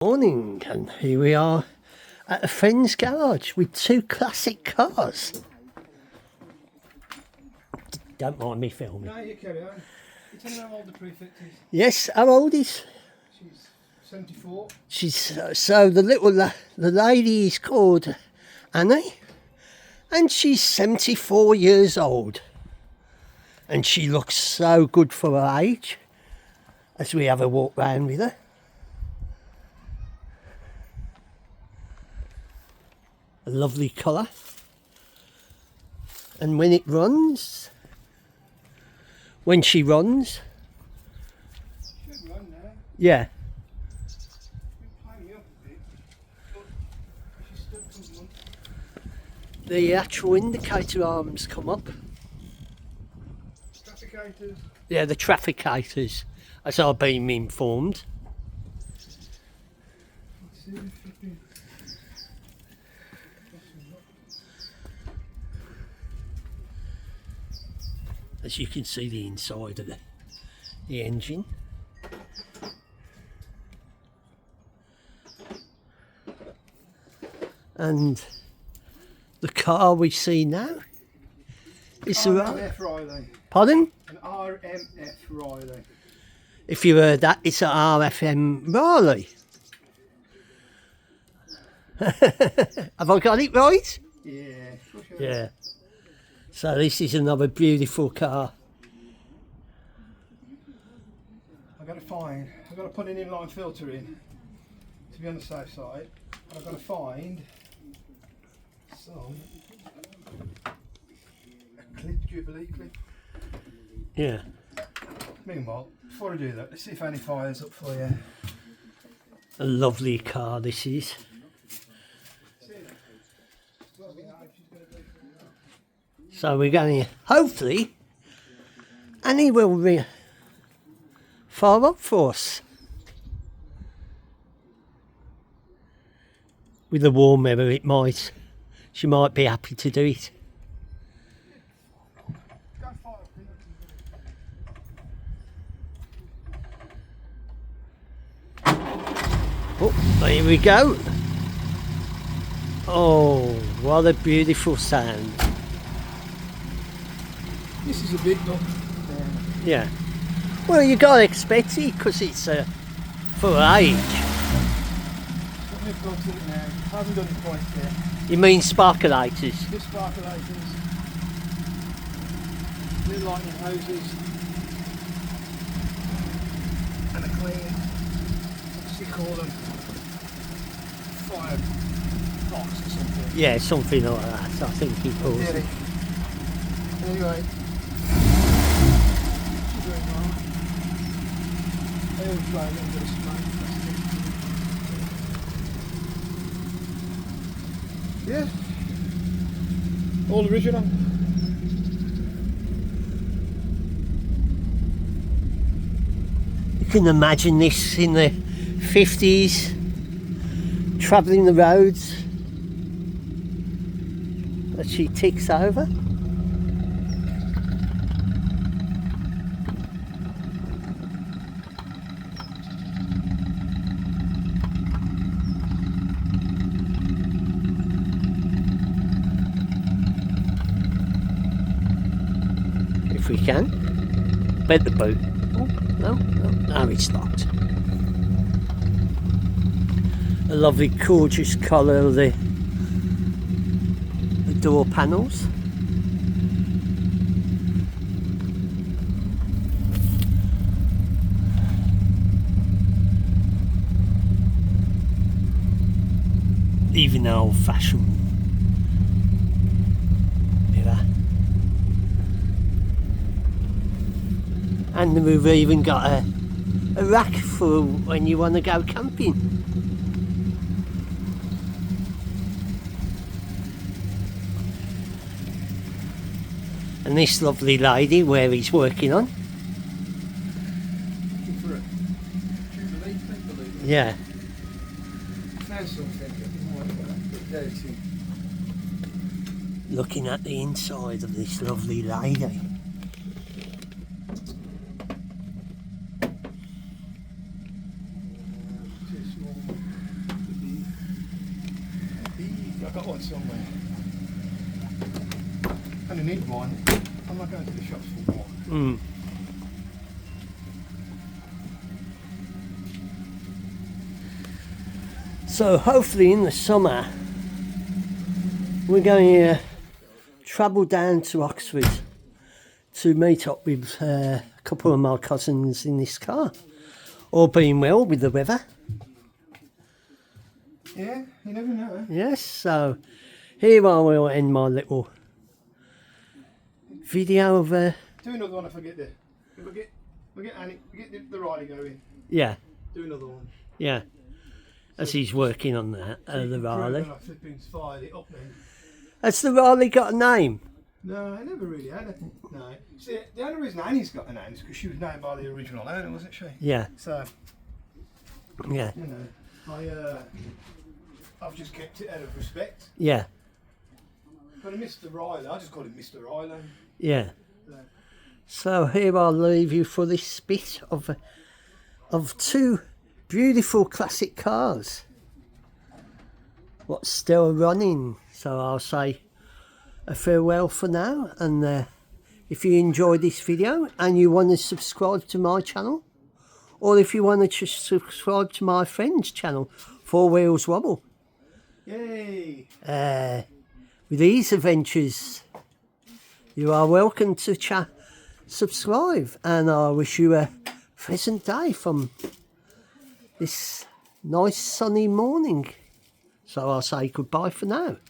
Morning, and here we are at a friend's garage with two classic cars. Don't mind me filming. No, you carry on. You tell me how old the prefect is. Yes, how old is? She's 74. She's so the lady is called Annie, and she's 74 years old, and she looks so good for her age. As we have a walk round with her. A lovely colour, and when she runs, Should run now. yeah, You're playing me up a bit. But she's still good month. the actual indicator arms come up. Trafficators. Yeah, the trafficators, as I've been informed. Let's see if we can. As you can see the inside of the engine. And the car we see now is the RMF Riley. Pardon? An RMF Riley. If you heard that, it's an RFM Riley. Have I got it right? Yeah. Yeah. So this is another beautiful car. I've got to put an inline filter in to be on the safe side. I've got to find some a clip, Jubilee clip. Yeah. Meanwhile, before I do that, let's see if any fire's up for you. A lovely car this is. So we're going to, hopefully, Annie will be far up for us. With the warm weather, she might be happy to do it. Oh, here we go. Oh, what a beautiful sound. This is a big dog. Yeah. Well, you got to expect it because it's for age. What we've got to it now, I haven't done it quite yet. You mean sparkulators? New sparkulators, new lightning hoses, and a clean, what's he call them? Fire box or something. Yeah, something like that. I think he calls it. Anyway. I always try a little bit of spray. Yeah. All original. You can imagine this in the 50s, travelling the roads that she ticks over. If we can. Bet the boot. Oh, no, it's locked. A lovely, gorgeous colour of the door panels. Even the old-fashioned mirror. And we've even got a rack for when you want to go camping. And this lovely lady where he's working on. Looking for a Jubilee thing, believe it. Yeah. Found something. There it is. Looking at the inside of this lovely lady. Too small. I've got one somewhere. I only need one. I'm not going to the shops for one. So hopefully in the summer we're going to travel down to Oxford to meet up with a couple of my cousins in this car. All being well with the weather. Yeah, you never know. Yes, so here I will end my little video of Do another one if I get the. If we get the Riley going. yeah, Do another one. yeah. As he's working on that, the Riley. I flipping fired it up then. Has the Riley got a name? No, I never really had it. No. See, the only reason Annie's got a name is because she was named by the original owner, wasn't she? Yeah, So, yeah, you know, I've just kept it out of respect. yeah, But Mr. Riley, I just call him Mr. Riley. yeah. So, So here I'll leave you for this bit of two beautiful classic cars. What's still running. So I'll say a farewell for now, and if you enjoyed this video and you want to subscribe to my channel, or if you want to just subscribe to my friend's channel, Four Wheels Wobble, yay! with these adventures, you are welcome to subscribe, and I wish you a pleasant day from this nice sunny morning. So I'll say goodbye for now.